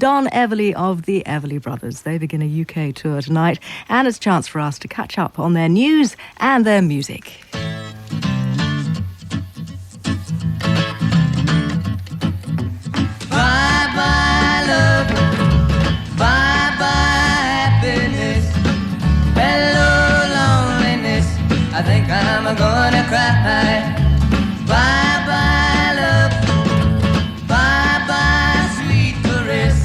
Don Everly of the Everly Brothers. They begin a UK tour tonight, and it's a chance for us to catch up on their news and their music. Bye-bye love, bye-bye happiness, hello loneliness, I think I'm gonna cry. Bye-bye love, bye-bye sweet caress,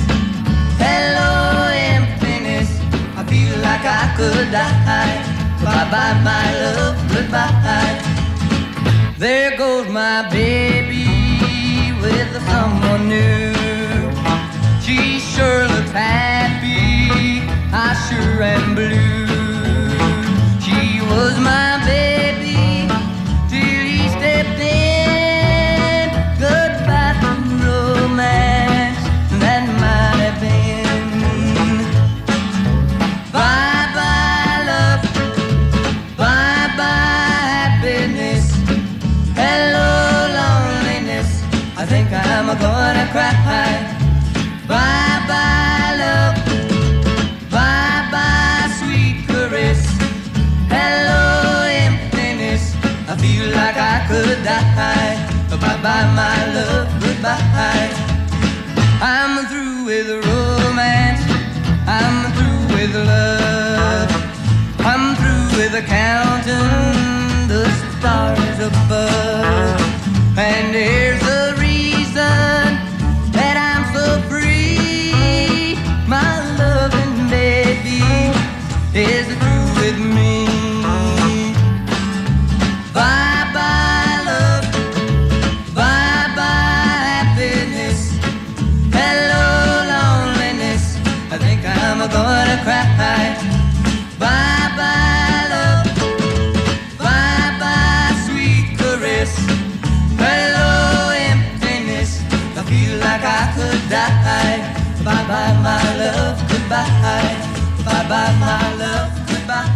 hello emptiness, I feel like I could die. Bye-bye my love, goodbye. There goes my baby with someone new. She sure looks happy, I sure am blue. She was my baby till he stepped in. Goodbye to romance, that might have been. Bye-bye love, bye-bye happiness, hello loneliness, I think I'm gonna cry. Bye-bye love, bye-bye sweet caress, hello emptiness, I feel like I could die. Bye-bye my love, goodbye. I'm through with romance, I'm through with love, I'm through with counting the stars above. And here's the reason that I'm so free, my loving baby is through with me. Bye-bye love, bye-bye happiness, hello loneliness, I think I'm gonna cry. Bye-bye love, bye-bye sweet caress, hello emptiness, I feel like I could die. Bye-bye my love, goodbye. Bye-bye my love, goodbye.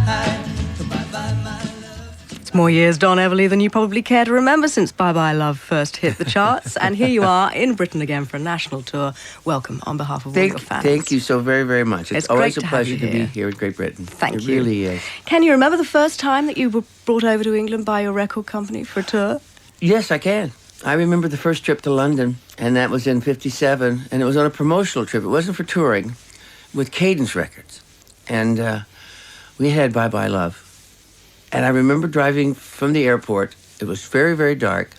Bye-bye my love. It's more years, Don Everly, than you probably care to remember since Bye Bye Love first hit the charts. And here you are in Britain again for a national tour. Welcome on behalf of all your fans. Thank you so very, very much. It's always a pleasure to be here in Great Britain. Thank you. It really is. Can you remember the first time that you were brought over to England by your record company for a tour? Yes, I can. I remember the first trip to London, and that was in '57, and it was on a promotional trip. It wasn't for touring, with Cadence Records. And we had Bye Bye Love. And I remember driving from the airport. It was very, very dark.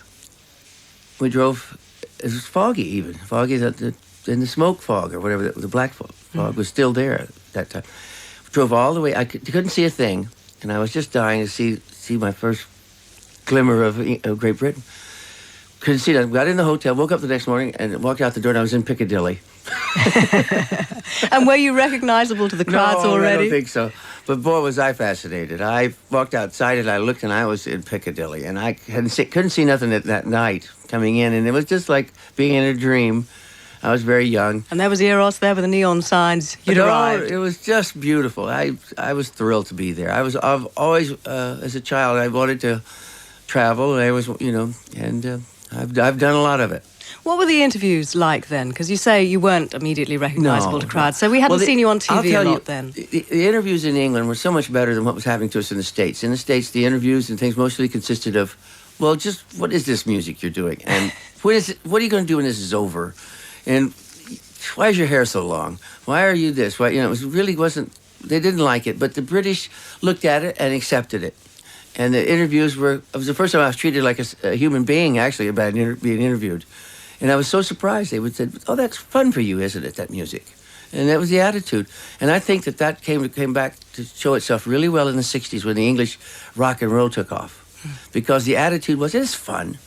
We drove, it was foggy even. Foggy, in the smoke fog or whatever, the black fog was still there at that time. We drove all the way, couldn't see a thing, and I was just dying to see my first glimmer of Great Britain. Couldn't see that. Got in the hotel, woke up the next morning, and walked out the door, and I was in Piccadilly. And were you recognizable to the crowds already? I don't think so. But boy, was I fascinated. I walked outside, and I looked, and I was in Piccadilly. And I couldn't see nothing that night coming in, and it was just like being in a dream. I was very young. And there was Eros there with the neon signs. You'd arrived. It was just beautiful. I was thrilled to be there. I've always, as a child, I wanted to travel. I was, and I've done a lot of it. What were the interviews like then? Because you say you weren't immediately recognizable to crowds, so we hadn't seen you on TV a lot then. The interviews in England were so much better than what was happening to us in the States. In the States, the interviews and things mostly consisted of, well, just what is this music you're doing? And what are you going to do when this is over? And why is your hair so long? Why are you this? Why, they didn't like it, but the British looked at it and accepted it. And the interviews it was the first time I was treated like a human being, actually, about being interviewed. And I was so surprised. They would say, oh, that's fun for you, isn't it, that music? And that was the attitude. And I think that came back to show itself really well in the 60s when the English rock and roll took off. Because the attitude was, it's fun.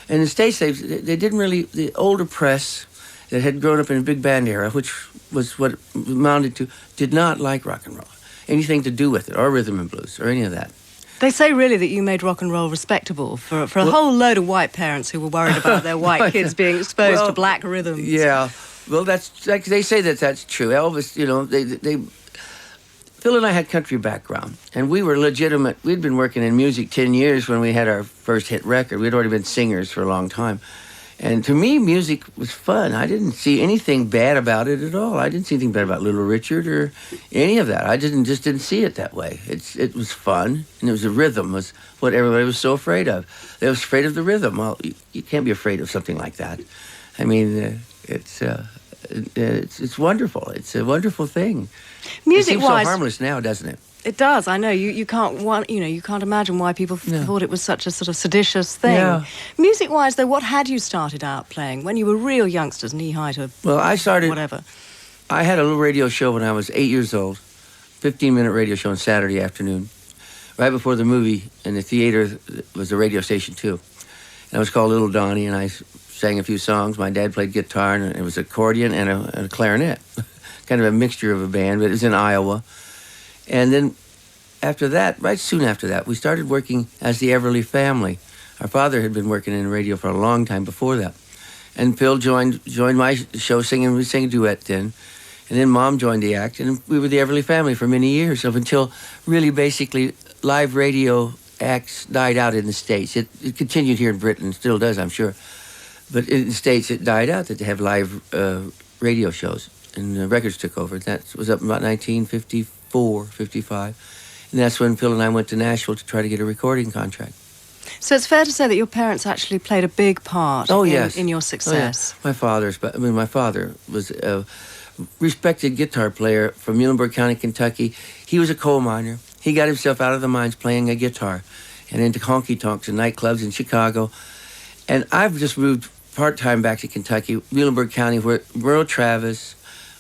And in the States, they didn't really, the older press that had grown up in a big band era, which was what it amounted to, did not like rock and roll. Anything to do with it, or rhythm and blues, or any of that. They say really that you made rock and roll respectable for a whole load of white parents who were worried about their white kids being exposed to black rhythms. Yeah, well, they say that's true. Elvis, Phil and I had country background, and we were legitimate. We'd been working in music 10 years when we had our first hit record. We'd already been singers for a long time. And to me, music was fun. I didn't see anything bad about it at all. I didn't see anything bad about Little Richard or any of that. I just didn't see it that way. It was fun, and it was the rhythm was what everybody was so afraid of. They was afraid of the rhythm. Well, you can't be afraid of something like that. I mean, it's wonderful. It's a wonderful thing. It seems so harmless now, doesn't it? It does. I know you can't you can't imagine why people thought it was such a sort of seditious thing. Yeah. Music-wise, though, what had you started out playing when you were real youngsters, knee high to I started. whatever? I had a little radio show when I was 8 years old, 15-minute radio show on Saturday afternoon, right before the movie. In the theater was a radio station too, and it was called Little Donnie, and I sang a few songs. My dad played guitar, and it was accordion and a clarinet, kind of a mixture of a band. But it was in Iowa. And then after that, right soon after that, we started working as the Everly Family. Our father had been working in radio for a long time before that. And Phil joined my show singing. We sang a duet then. And then Mom joined the act. And we were the Everly Family for many years, up until really basically live radio acts died out in the States. It continued here in Britain, still does, I'm sure. But in the States, it died out that they have live radio shows. And the records took over. That was up in about 1954, 55. And that's when Phil and I went to Nashville to try to get a recording contract. So it's fair to say that your parents actually played a big part in your success. Oh, yeah. My father was a respected guitar player from Muhlenberg County, Kentucky. He was a coal miner. He got himself out of the mines playing a guitar and into honky-tonks and nightclubs in Chicago. And I've just moved part-time back to Kentucky, Muhlenberg County, where Merle Travis,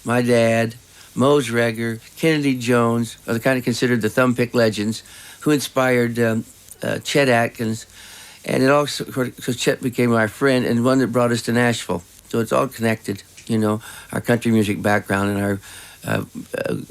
my dad, Mose Regger, Kennedy Jones are the kind of considered the thumbpick legends who inspired Chet Atkins. And it also, because Chet became our friend and one that brought us to Nashville. So it's all connected, our country music background and our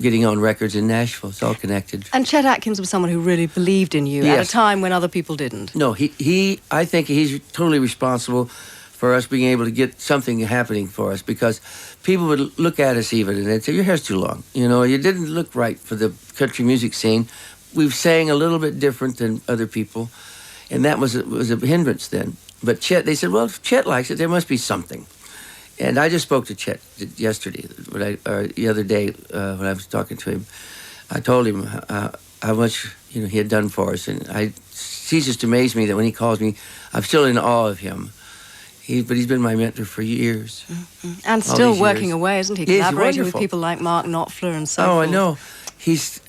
getting on records in Nashville. It's all connected. And Chet Atkins was someone who really believed in you at a time when other people didn't. No, I think he's totally responsible for us being able to get something happening for us, because people would look at us even and they'd say, your hair's too long. You didn't look right for the country music scene. We sang a little bit different than other people, and that was a hindrance then. But Chet, they said, well, if Chet likes it, there must be something. And I just spoke to Chet yesterday, the other day when I was talking to him. I told him how much he had done for us, and he's just amazed me that when he calls me, I'm still in awe of him. But he's been my mentor for years. Mm-hmm. And still working away, isn't he? Collaborating with wonderful. people like Mark Knopfler and so forth. forth. I know. He's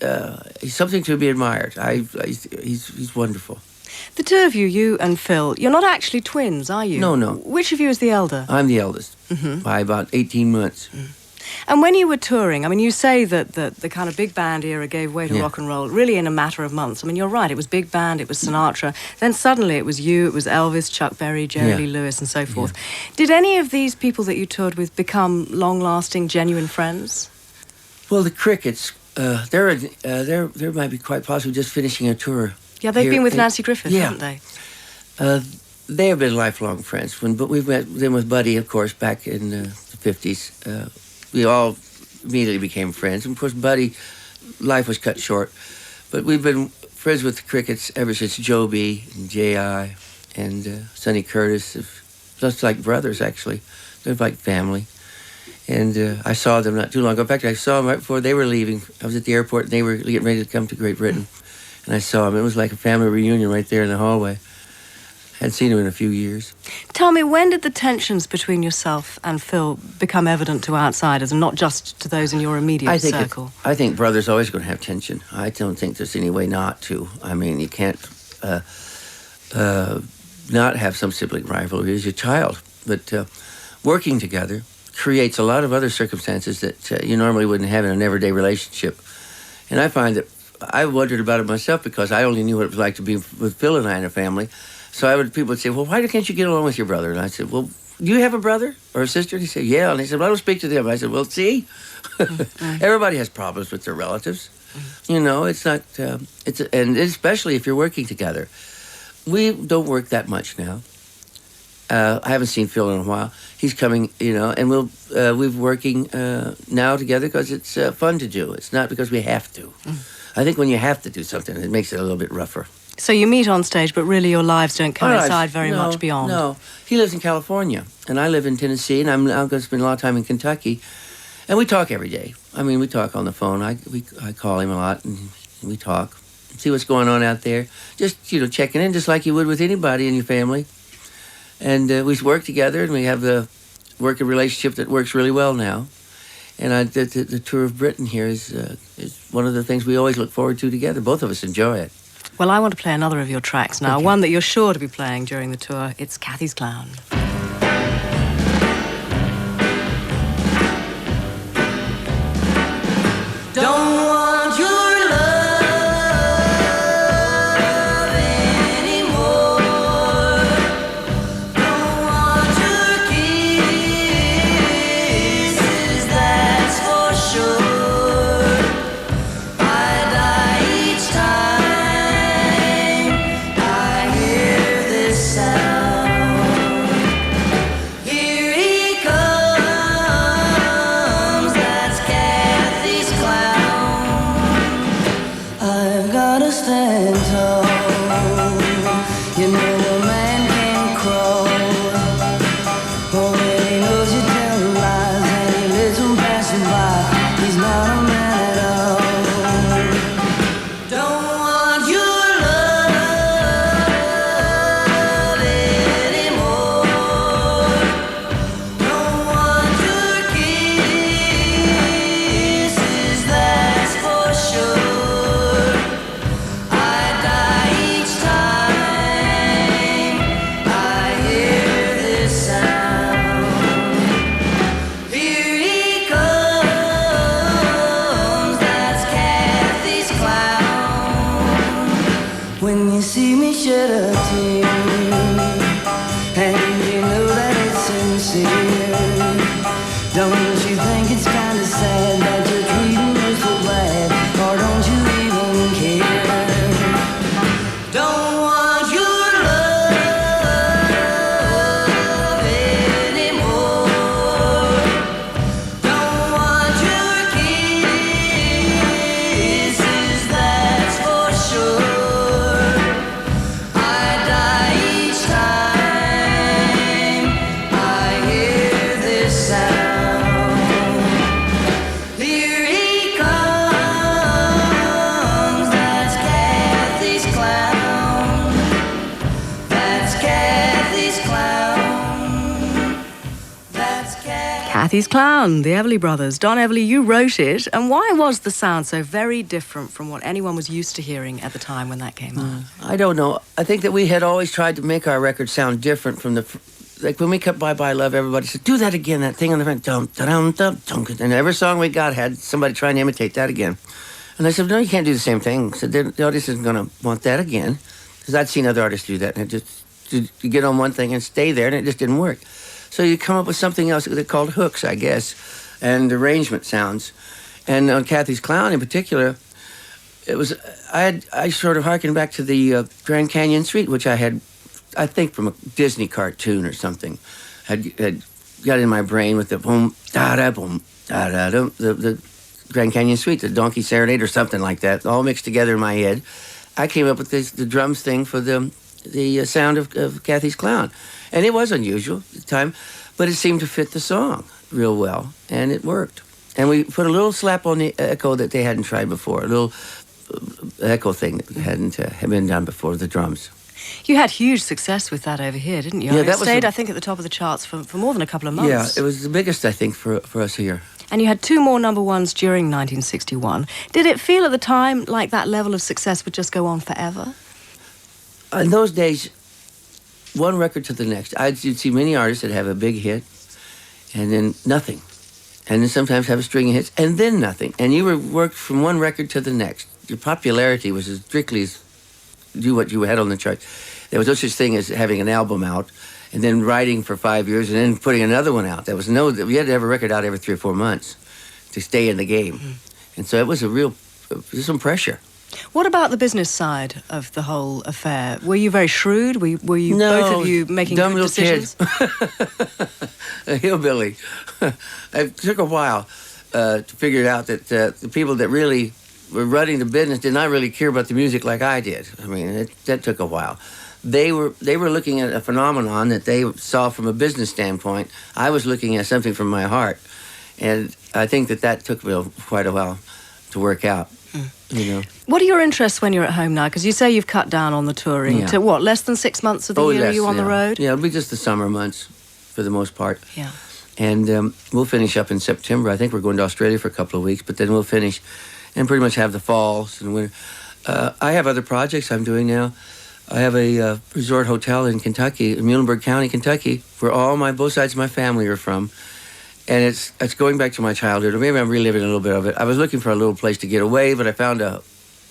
something to be admired. He's wonderful. The two of you and Phil, you're not actually twins, are you? No. Which of you is the elder? I'm the eldest, by about 18 months. Mm. And when you were touring, you say that the kind of big band era gave way to rock and roll really in a matter of months. You're right, it was big band, it was Sinatra. Then suddenly it was you, it was Elvis, Chuck Berry, Jerry Lee Lewis, and so forth. Yeah. Did any of these people that you toured with become long-lasting, genuine friends? Well, the Crickets, they might be quite possibly just finishing a tour. Yeah, they've been with Nancy Griffith, haven't they? They have been lifelong friends. But we've met them with Buddy, of course, back in the 50s. We all immediately became friends. And of course, Buddy, life was cut short. But we've been friends with the Crickets ever since Joby and J.I. and Sonny Curtis. Just like brothers, actually. They're like family. And I saw them not too long ago. In fact, I saw them right before they were leaving. I was at the airport, and they were getting ready to come to Great Britain. And I saw them. It was like a family reunion right there in the hallway. Hadn't seen him in a few years. Tell me, when did the tensions between yourself and Phil become evident to outsiders and not just to those in your immediate circle? I think brothers always going to have tension. I don't think there's any way not to. You can't not have some sibling rivalry as your child. But working together creates a lot of other circumstances that you normally wouldn't have in an everyday relationship. And I find that I wondered about it myself because I only knew what it was like to be with Phil and I in a family. So people would say, well, why can't you get along with your brother? And I said, well, do you have a brother or a sister? And he said, yeah. And he said, well, I don't speak to them. And I said, well, see? Everybody has problems with their relatives. It's not, and especially if you're working together. We don't work that much now. I haven't seen Phil in a while. He's coming, and we're working now together because it's fun to do. It's not because we have to. I think when you have to do something, it makes it a little bit rougher. So you meet on stage, but really your lives don't Our lives- coincide very no, much beyond. No, he lives in California, and I live in Tennessee, and I'm going to spend a lot of time in Kentucky. And we talk every day. I mean, we talk on the phone. I call him a lot, and we talk, see what's going on out there. Just, checking in, just like you would with anybody in your family. And we work together, and we have the working relationship that works really well now. And the tour of Britain here is one of the things we always look forward to together. Both of us enjoy it. Well, I want to play another of your tracks now, Okay. one that you're sure to be playing during the tour. It's Kathy's Clown. Don't want your love anymore. Don't want your kisses, that's for sure. I die each time I hear this sound. Here he comes, that's Kathy's clown. I've gotta stand tall. You know a man can crawl. Oh, when he knows you tell lies and he lets them pass him by. He's not a man at all. Don't want your love anymore. Don't want your kisses, that's for sure. I die each time I hear this sound. Here he comes, that's Kathy's clown. When you see me shed a tear, and you know that it's sincere, don't you think it's kind of sad that you're treating me so bad, or don't you even care? Don't want your love anymore. Don't want your kisses, that's for sure. I die each time I hear this sound. Here he comes, that's Kathy's clown. That's Kathy's clown. That's Kathy's. Kathy's Clown, the Everly Brothers. Don Everly, you wrote it. And why was the sound so very different from what anyone was used to hearing at the time when that came out? I don't know. I think that we had always tried to make our record sound different from like when we cut Bye Bye Love, everybody said, do that again, that thing on the front. Dum, da-dum, dum, dum. And every song we got had somebody trying to imitate that again. And I said, no, you can't do the same thing. I said, the audience isn't going to want that again. Because I'd seen other artists do that. And it just, to get on one thing and stay there, and it just didn't work. So you come up with something else they're called hooks, I guess, and arrangement sounds. And on Kathy's Clown in particular, it was, I sort of harkened back to the Grand Canyon Suite, which I had, I think, from a Disney cartoon or something. Had got in my brain with the boom, da-da, boom, da-da, the Grand Canyon Suite, the Donkey Serenade or something like that, all mixed together in my head. I came up with the drums thing for the sound of Kathy's Clown. And it was unusual at the time, but it seemed to fit the song real well, and it worked. And we put a little slap on the echo that they hadn't tried before, a little echo thing that hadn't been done before, the drums. You had huge success with that over here, didn't you? Yeah, It that was stayed, a- I think, at the top of the charts for more than a couple of months. Yeah, it was the biggest, I think, for us here. And you had 2 more number ones during 1961. Did it feel at the time like that level of success would just go on forever? In those days, one record to the next. You'd see many artists that have a big hit, and then nothing. And then sometimes have a string of hits, and then nothing. And you worked from one record to the next. Your popularity was as strictly as do what you had on the chart. There was no such thing as having an album out, and then writing for 5 years, and then putting another one out. You had to have a record out every 3 or 4 months to stay in the game. Mm-hmm. And so it was there's some pressure. What about the business side of the whole affair? Were you very shrewd? Were you No, both of you making dumb good little decisions? A hillbilly. It took a while to figure out that the people that really were running the business did not really care about the music like I did. I mean, that took a while. They were looking at a phenomenon that they saw from a business standpoint. I was looking at something from my heart, and I think that took me quite a while to work out. You know. What are your interests when you're at home now? Because you say you've cut down on the touring to what, less than 6 months of the year? Are you on the road? Yeah, it'll be just the summer months for the most part. Yeah. And we'll finish up in September. I think we're going to Australia for a couple of weeks, but then we'll finish and pretty much have the falls and winter. I have other projects I'm doing now. I have a resort hotel in Kentucky, in Muhlenberg County, Kentucky, where both sides of my family are from. And it's going back to my childhood, or maybe I'm reliving a little bit of it. I was looking for a little place to get away, but I found a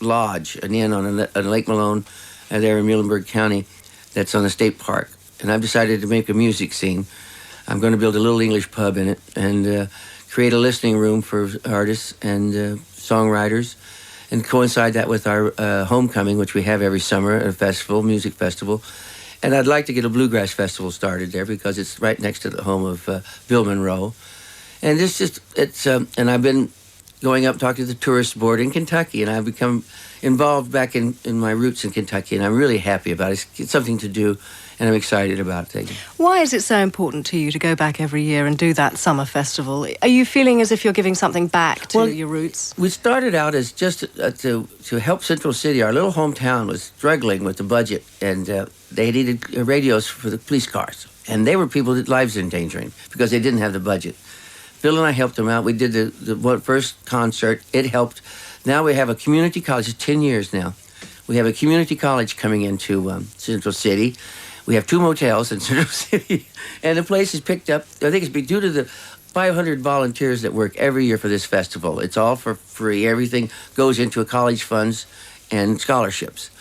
lodge, an inn on Lake Malone, there in Muhlenberg County, that's on the state park. And I've decided to make a music scene. I'm going to build a little English pub in it and create a listening room for artists and songwriters, and coincide that with our homecoming, which we have every summer, a festival, music festival. And I'd like to get a bluegrass festival started there because it's right next to the home of Bill Monroe. And and I've been going up talking to the tourist board in Kentucky, and I've become involved back in my roots in Kentucky, and I'm really happy about it. It's something to do, and I'm excited about it. Why is it so important to you to go back every year and do that summer festival? Are you feeling as if you're giving something back to your roots? We started out as just to help Central City. Our little hometown was struggling with the budget, and they needed radios for the police cars. And they were people that lives endangering because they didn't have the budget. Bill and I helped them out. We did the first concert. It helped. Now we have a community college. It's 10 years now. We have a community college coming into Central City. We have 2 motels in Central City. And the place is picked up. I think it's due to the 500 volunteers that work every year for this festival. It's all for free. Everything goes into a college funds and scholarships.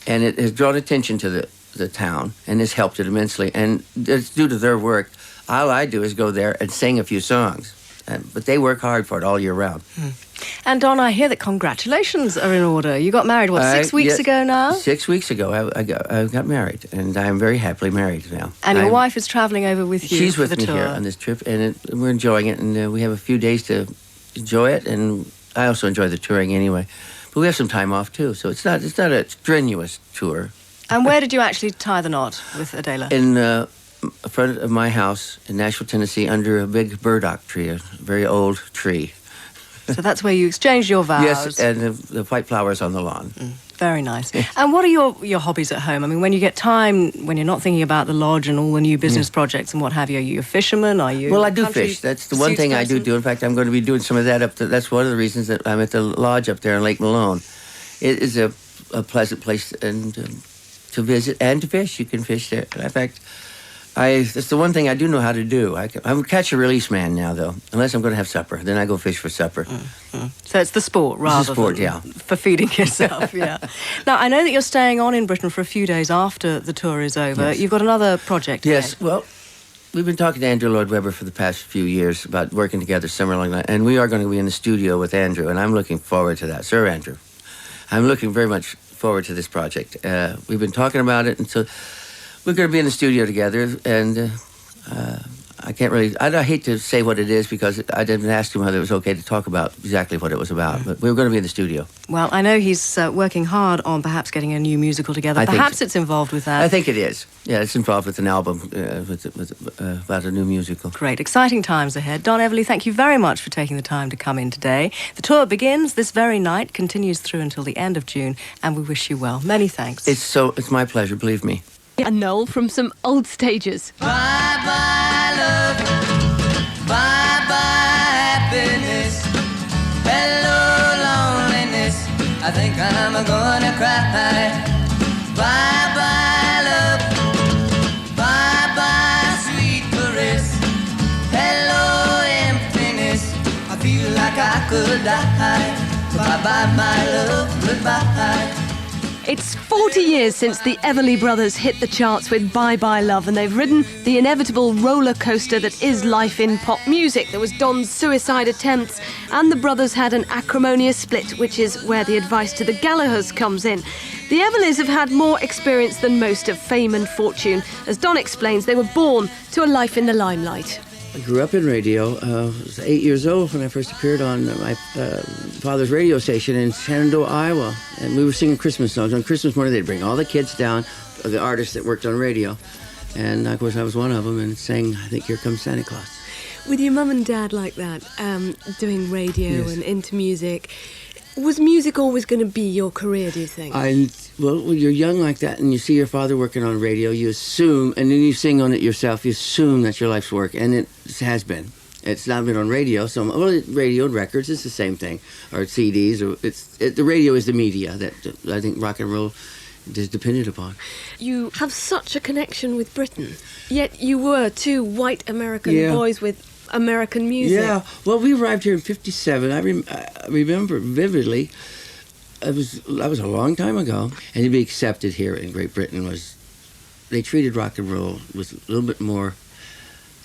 And it has drawn attention to the town and has helped it immensely. And it's due to their work. All I do is go there and sing a few songs. But they work hard for it all year round. And Don, I hear that congratulations are in order. You got married, 6 weeks ago now? 6 weeks ago, I got married, and I'm very happily married now. And your wife is traveling over with you She's for with the me tour. here on this trip, and we're enjoying it, and we have a few days to enjoy it, and I also enjoy the touring anyway. But we have some time off, too, so it's not a strenuous tour. And where did you actually tie the knot with Adela? In front of my house in Nashville, Tennessee, under a big burdock tree, a very old tree. So that's where you exchanged your vows. Yes, and the white flowers on the lawn. Very nice. And what are your hobbies at home? I mean, when you get time, when you're not thinking about the lodge and all the new business projects and what have you, are you a fisherman? Are you? Well, I do fish. That's the one thing I do. In fact, I'm going to be doing some of that that's one of the reasons that I'm at the lodge up there in Lake Malone. It is a pleasant place and to visit and to fish. You can fish there. In fact, it's the one thing I do know how to do. I'm a catch-and-release man now, though. Unless I'm going to have supper. Then I go fish for supper. So it's the sport rather than for feeding yourself, yeah. Now, I know that you're staying on in Britain for a few days after the tour is over. Yes. You've got another project Yes, ahead. well, we've been talking to Andrew Lloyd Webber for the past few years about working together somewhere like that. And we are going to be in the studio with Andrew, and I'm looking forward to that. Sir Andrew. I'm looking very much forward to this project. We've been talking about it, and so we're going to be in the studio together, and I can't really... I hate to say what it is because I didn't ask him whether it was okay to talk about exactly what it was about, but we're going to be in the studio. Well, I know he's working hard on perhaps getting a new musical together. Perhaps it's involved with that. I think it is. Yeah, it's involved with an album about a new musical. Great. Exciting times ahead. Don Everly, thank you very much for taking the time to come in today. The tour begins this very night, continues through until the end of June, and we wish you well. Many thanks. It's my pleasure, believe me. And Noel from some old stages. Bye-bye love, bye-bye happiness, hello loneliness, I think I'm gonna cry. Bye-bye love, bye-bye sweet caress, hello emptiness, I feel like I could die. Bye-bye my love, goodbye. It's 40 years since the Everly Brothers hit the charts with Bye Bye Love, and they've ridden the inevitable roller coaster that is life in pop music. There was Don's suicide attempts, and the brothers had an acrimonious split, which is where the advice to the Gallaghers comes in. The Everlys have had more experience than most of fame and fortune. As Don explains, they were born to a life in the limelight. I grew up in radio. I was 8 years old when I first appeared on my father's radio station in Shenandoah, Iowa. And we were singing Christmas songs. On Christmas morning, they'd bring all the kids down, the artists that worked on radio. And, of course, I was one of them and sang, I think, Here Comes Santa Claus. With your mum and dad like that, doing radio Yes. and into music, was music always going to be your career, do you think? Well, when you're young like that and you see your father working on radio, you assume, and then you sing on it yourself, you assume that's your life's work, and it has been. It's not been on radio, radio and records, it's the same thing, or CDs, or the radio is the media that I think rock and roll is dependent upon. You have such a connection with Britain, yet you were two white American Yeah. boys with American music. Yeah, well, we arrived here in '57. I remember vividly. That was a long time ago, and to be accepted here in Great Britain they treated rock and roll with a little bit more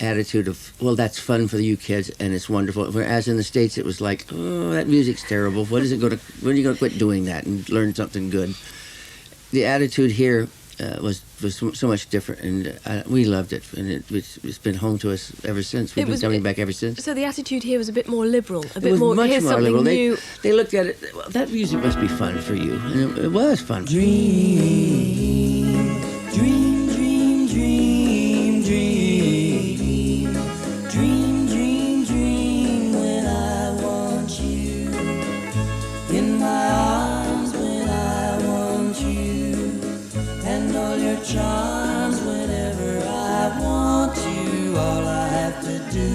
attitude of, well, that's fun for you kids and it's wonderful. Whereas in the States, it was like, oh, that music's terrible. When are you going to quit doing that and learn something good? The attitude here was so much different, and we loved it, and it's been home to us ever since. We've been coming back ever since. So the attitude here was a bit more liberal, It was much here's more something liberal. new. They looked at it, well, that music must be fun for you, and it was fun. Dream, dream, dream, dream, dream. Dream, dream, dream when I want you. In my arms when I want you. And all your charms whenever I want you. All I have to do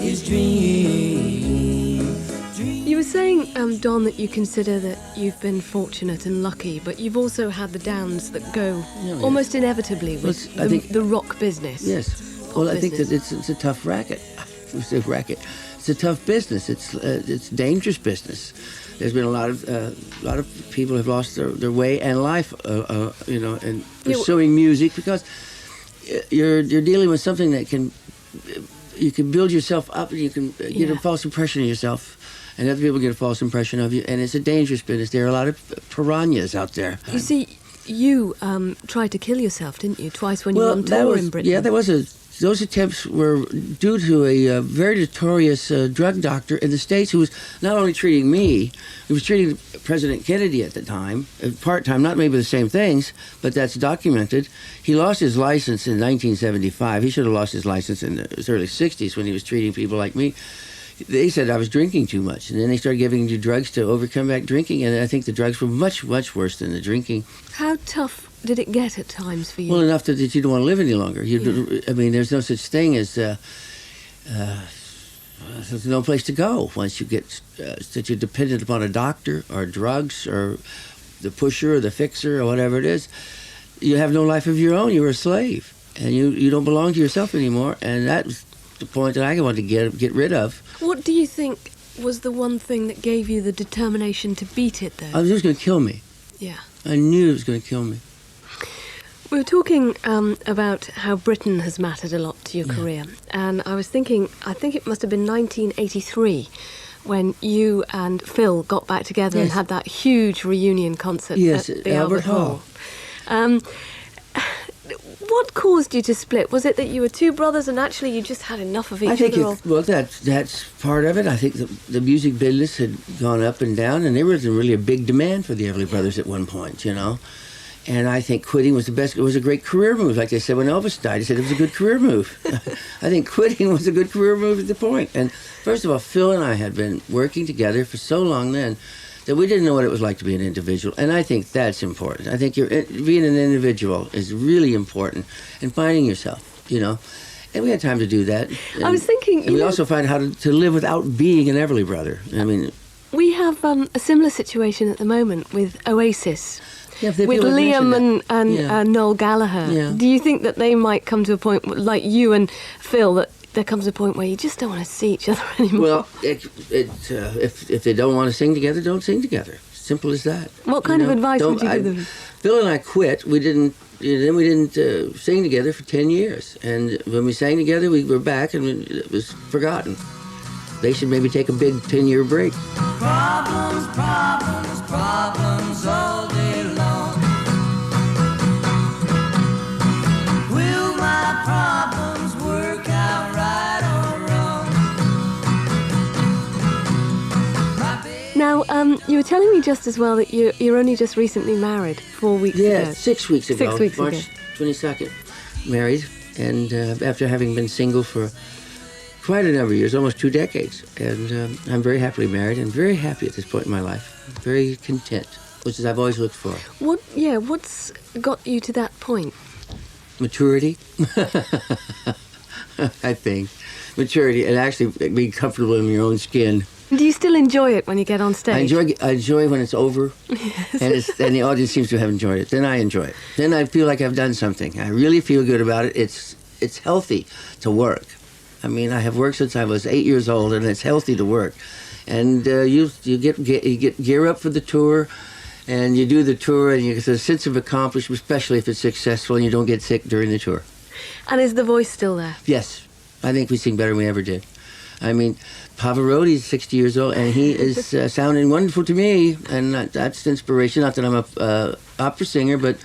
is dream. Dream. You were saying, Don, that you consider that you've been fortunate and lucky, but you've also had the downs that go Yeah. almost inevitably with I think- the rock business. Yes. Well, I think that it's a tough racket. It's a racket. It's a tough business. It's dangerous business. There's been a lot of people have lost their way and life, in pursuing music because you're dealing with something that you can build yourself up and you can get a false impression of yourself. And other people get a false impression of you, and it's a dangerous business. There are a lot of piranhas out there. You see, you tried to kill yourself, didn't you? Twice when you were on tour in Britain. Yeah, those attempts were due to a very notorious drug doctor in the States who was not only treating me, he was treating President Kennedy at the time, part-time, not maybe the same things, but that's documented. He lost his license in 1975. He should have lost his license in the early 60s when he was treating people like me. They said I was drinking too much, and then they started giving you drugs to overcome that drinking, and I think the drugs were much, much worse than the drinking. How tough did it get at times for you? Well, enough that you don't want to live any longer. I mean, there's no such thing as there's no place to go once you get that you're dependent upon a doctor or drugs or the pusher or the fixer or whatever it is. You have no life of your own. You're a slave, and you don't belong to yourself anymore. And that was the point that I wanted to get rid of. What do you think was the one thing that gave you the determination to beat it, though? I was just going to kill me. Yeah. I knew it was going to kill me. We were talking about how Britain has mattered a lot to your career, and I was thinking, I think it must have been 1983 when you and Phil got back together and Yes. had that huge reunion concert Yes, at the Albert Hall. What caused you to split? Was it that you were two brothers and actually you just had enough of each I think other? Or... that's part of it. I think the music business had gone up and down, and there was really a big demand for the Everly Brothers at one point, And I think quitting was the best. It was a great career move, like they said when Elvis died. They said it was a good career move. I think quitting was a good career move at the point. And first of all, Phil and I had been working together for so long then that we didn't know what it was like to be an individual. And I think that's important. I think being an individual is really important, and finding yourself, And we had time to do that. I was thinking... And we also find how to live without being an Everly Brother. I mean... We have a similar situation at the moment with Oasis. Yeah, with Liam and Noel Gallagher. Yeah. Do you think that they might come to a point, like you and Phil, that there comes a point where you just don't want to see each other anymore? Well, if they don't want to sing together, don't sing together. Simple as that. What kind of advice would you give them? Phil and I quit. We didn't sing together for 10 years. And when we sang together, we were back and it was forgotten. They should maybe take a big 10-year break. Problems, problems, problems all day long. Will my problems work out right or Now, you were telling me just as well that you're only just recently married, 4 weeks ago. Yeah, 6 weeks ago. 6 weeks March ago. 22nd. Married, and after having been single for quite a number of years, almost 2 decades. And I'm very happily married and very happy at this point in my life. Very content, which is I've always looked for. What's got you to that point? Maturity, I think. Maturity, and actually being comfortable in your own skin. Do you still enjoy it when you get on stage? I enjoy when it's over, and the audience seems to have enjoyed it. Then I enjoy it. Then I feel like I've done something. I really feel good about it. It's healthy to work. I mean, I have worked since I was 8 years old, and it's healthy to work. And you get gear up for the tour, and you do the tour, and you get a sense of accomplishment, especially if it's successful and you don't get sick during the tour. And is the voice still there? Yes, I think we sing better than we ever did. I mean, Pavarotti's 60 years old, and he is sounding wonderful to me, and that's inspiration. Not that I'm a opera singer, but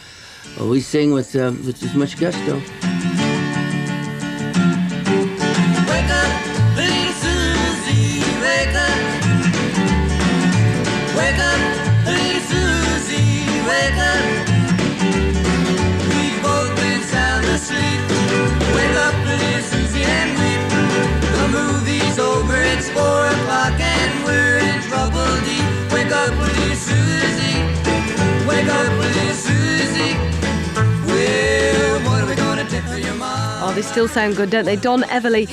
we sing with as much gusto. Wake up, little Susie, wake up. Wake up, little Susie, wake up. We've both been sound asleep. Wake up, little Susie, and weep. The movie's over, it's 4 o'clock, and we're in trouble deep. Wake up, little Susie. Wake up, little Susie. Well, what are we gonna take for your mom? Oh, they still sound good, don't they? Don Everly.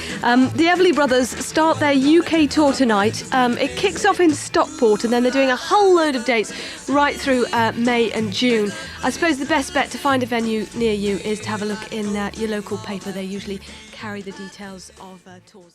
The Everly Brothers start their UK tour tonight. It kicks off in Stockport, and then they're doing a whole load of dates right through May and June. I suppose the best bet to find a venue near you is to have a look in your local paper. They usually carry the details of tours.